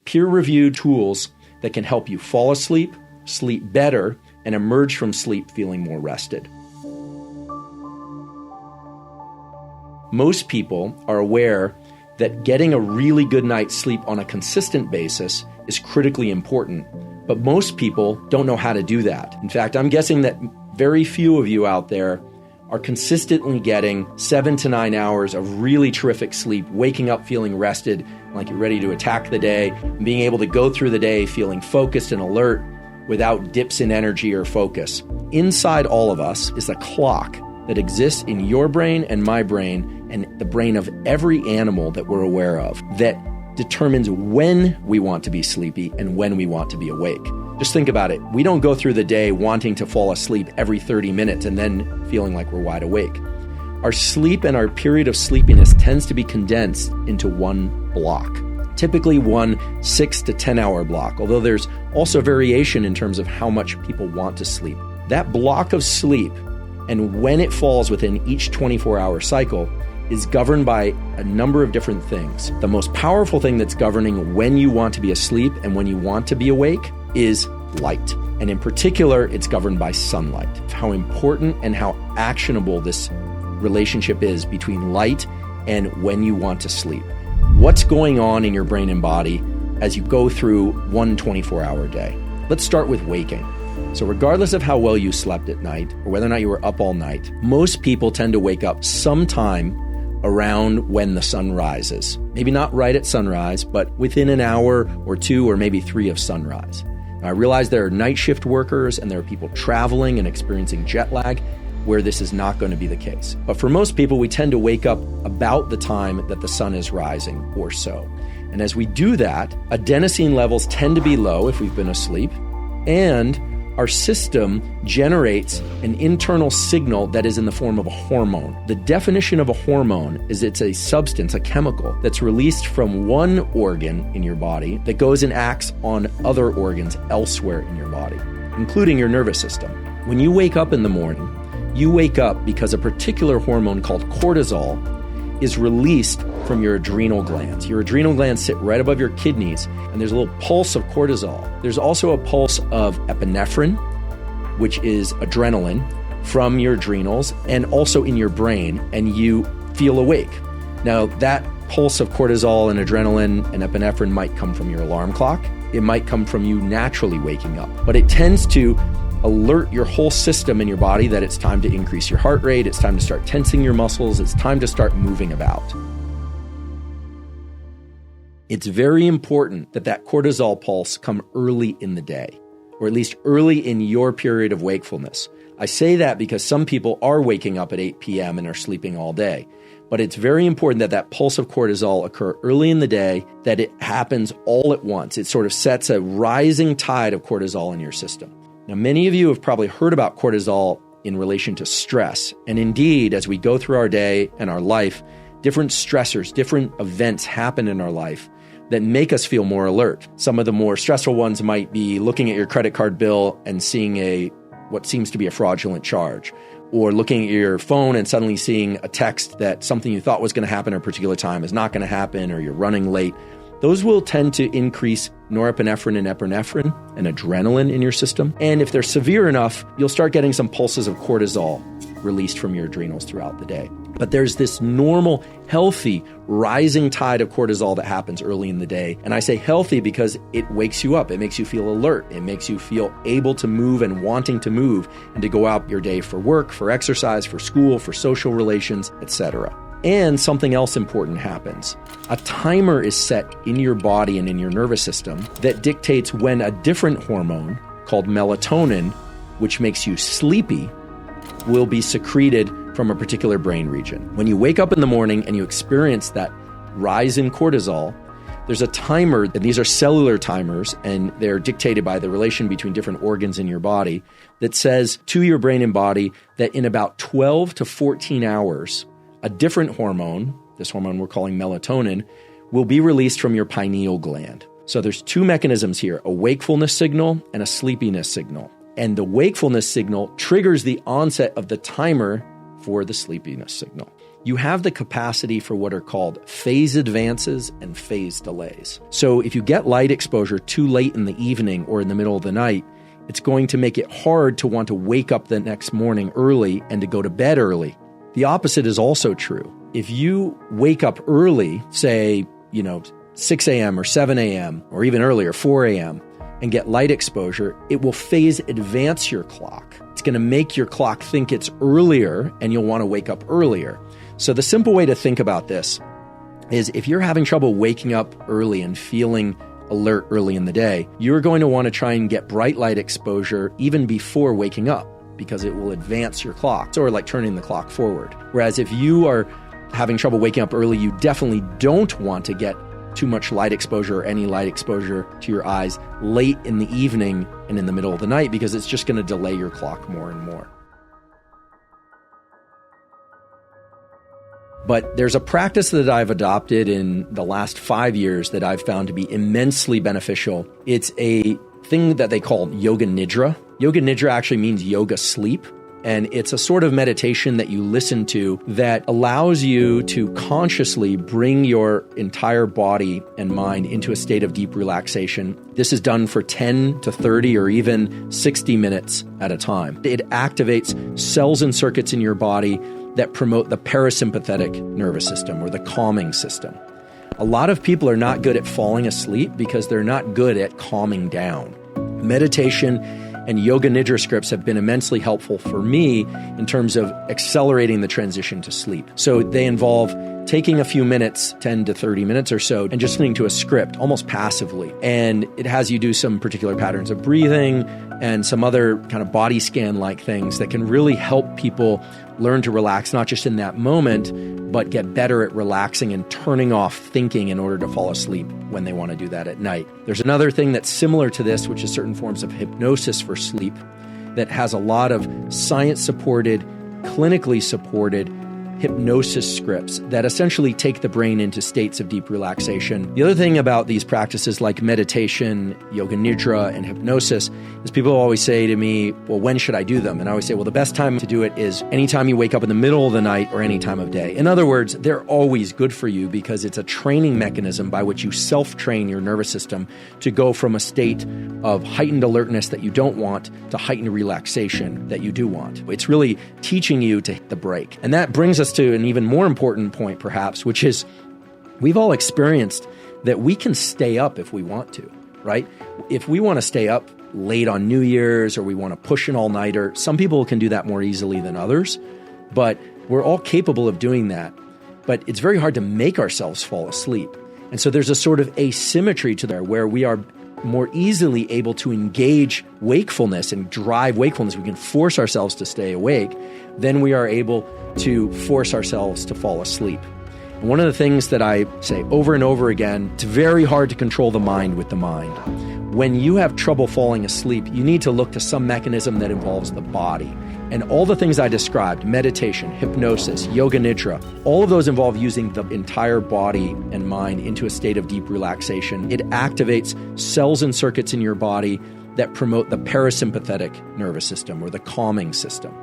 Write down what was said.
peer-reviewed tools that can help you fall asleep, sleep better, and emerge from sleep feeling more rested. Most people are aware that getting a really good night's sleep on a consistent basis is critically important, but most people don't know how to do that. In fact, I'm guessing that very few of you out there are consistently getting 7 to 9 hours of really terrific sleep, waking up feeling rested, like you're ready to attack the day, and being able to go through the day feeling focused and alert without dips in energy or focus. Inside all of us is a clock that exists in your brain and my brain and the brain of every animal that we're aware of that determines when we want to be sleepy and when we want to be awake. Just think about it. We don't go through the day wanting to fall asleep every 30 minutes and then feeling like we're wide awake. Our sleep and our period of sleepiness tends to be condensed into one block, typically one 6 to 10 hour block, although there's also variation in terms of how much people want to sleep. That block of sleep and when it falls within each 24-hour cycle is governed by a number of different things. The most powerful thing that's governing when you want to be asleep and when you want to be awake is light. And in particular, it's governed by sunlight. How important and how actionable this relationship is between light and when you want to sleep. What's going on in your brain and body as you go through one 24-hour day? Let's start with waking. So regardless of how well you slept at night or whether or not you were up all night, most people tend to wake up sometime around when the sun rises. Maybe not right at sunrise, but within an hour or two or maybe 3 of sunrise. Now, I realize there are night shift workers and there are people traveling and experiencing jet lag where this is not going to be the case. But for most people, we tend to wake up about the time that the sun is rising or so. And as we do that, adenosine levels tend to be low if we've been asleep, and our system generates an internal signal that is in the form of a hormone. The definition of a hormone is it's a substance, a chemical, that's released from one organ in your body that goes and acts on other organs elsewhere in your body, including your nervous system. When you wake up in the morning, you wake up because a particular hormone called cortisol is released from your adrenal glands. Your adrenal glands sit right above your kidneys, and there's a little pulse of cortisol. There's also a pulse of epinephrine, which is adrenaline, from your adrenals and also in your brain, and you feel awake. Now, that pulse of cortisol and adrenaline and epinephrine might come from your alarm clock. It might come from you naturally waking up, but it tends to alert your whole system in your body that it's time to increase your heart rate, it's time to start tensing your muscles, it's time to start moving about. It's very important that that cortisol pulse come early in the day, or at least early in your period of wakefulness. I say that because some people are waking up at 8 p.m. and are sleeping all day. But it's very important that that pulse of cortisol occur early in the day, that it happens all at once. It sort of sets a rising tide of cortisol in your system. Now, many of you have probably heard about cortisol in relation to stress. And indeed, as we go through our day and our life, different stressors, different events happen in our life that make us feel more alert. Some of the more stressful ones might be looking at your credit card bill and seeing what seems to be a fraudulent charge, or looking at your phone and suddenly seeing a text that something you thought was going to happen at a particular time is not going to happen, or you're running late. Those will tend to increase norepinephrine and epinephrine and adrenaline in your system. And if they're severe enough, you'll start getting some pulses of cortisol released from your adrenals throughout the day. But there's this normal, healthy, rising tide of cortisol that happens early in the day. And I say healthy because it wakes you up. It makes you feel alert. It makes you feel able to move and wanting to move and to go out your day for work, for exercise, for school, for social relations, etc. And something else important happens. A timer is set in your body and in your nervous system that dictates when a different hormone called melatonin, which makes you sleepy, will be secreted from a particular brain region. When you wake up in the morning and you experience that rise in cortisol, there's a timer, and these are cellular timers, and they're dictated by the relation between different organs in your body, that says to your brain and body that in about 12 to 14 hours, a different hormone, this hormone we're calling melatonin, will be released from your pineal gland. So there's two mechanisms here, a wakefulness signal and a sleepiness signal. And the wakefulness signal triggers the onset of the timer for the sleepiness signal. you have the capacity for what are called phase advances and phase delays. So if you get light exposure too late in the evening or in the middle of the night, it's going to make it hard to want to wake up the next morning early and to go to bed early. The opposite is also true. If you wake up early, say, 6 a.m. or 7 a.m. or even earlier, 4 a.m., and get light exposure, it will phase advance your clock. It's going to make your clock think it's earlier and you'll want to wake up earlier. So the simple way to think about this is if you're having trouble waking up early and feeling alert early in the day, you're going to want to try and get bright light exposure even before waking up because it will advance your clock. It's sort of like turning the clock forward. Whereas if you are having trouble waking up early, you definitely don't want to get too much light exposure or any light exposure to your eyes late in the evening and in the middle of the night because it's just going to delay your clock more and more. But there's a practice that I've adopted in the last 5 years that I've found to be immensely beneficial. It's a thing that they call yoga nidra. Yoga nidra actually means yoga sleep. And it's a sort of meditation that you listen to that allows you to consciously bring your entire body and mind into a state of deep relaxation. This is done for 10 to 30 or even 60 minutes at a time. It activates cells and circuits in your body that promote the parasympathetic nervous system or the calming system. A lot of people are not good at falling asleep because they're not good at calming down. Meditation and yoga nidra scripts have been immensely helpful for me in terms of accelerating the transition to sleep. So they involve taking a few minutes, 10 to 30 minutes or so, and just listening to a script almost passively. And it has you do some particular patterns of breathing and some other kind of body scan-like things that can really help people learn to relax, not just in that moment, but get better at relaxing and turning off thinking in order to fall asleep when they want to do that at night. There's another thing that's similar to this, which is certain forms of hypnosis for sleep that has a lot of science-supported, clinically supported hypnosis scripts that essentially take the brain into states of deep relaxation. The other thing about these practices like meditation, yoga nidra, and hypnosis is people always say to me, well, when should I do them? And I always say, well, the best time to do it is anytime you wake up in the middle of the night or any time of day. In other words, they're always good for you because it's a training mechanism by which you self-train your nervous system to go from a state of heightened alertness that you don't want to heightened relaxation that you do want. It's really teaching you to hit the brake. And that brings us to an even more important point, perhaps, which is we've all experienced that we can stay up if we want to, right? If we want to stay up late on New Year's or we want to push an all-nighter, some people can do that more easily than others, but we're all capable of doing that. But it's very hard to make ourselves fall asleep. And so there's a sort of asymmetry to there where we are more easily able to engage wakefulness and drive wakefulness. We can force ourselves to stay awake. Then we are able to force ourselves to fall asleep. And one of the things that I say over and over again, it's very hard to control the mind with the mind. When you have trouble falling asleep, you need to look to some mechanism that involves the body. And all the things I described, meditation, hypnosis, yoga nidra, all of those involve using the entire body and mind into a state of deep relaxation. It activates cells and circuits in your body that promote the parasympathetic nervous system or the calming system.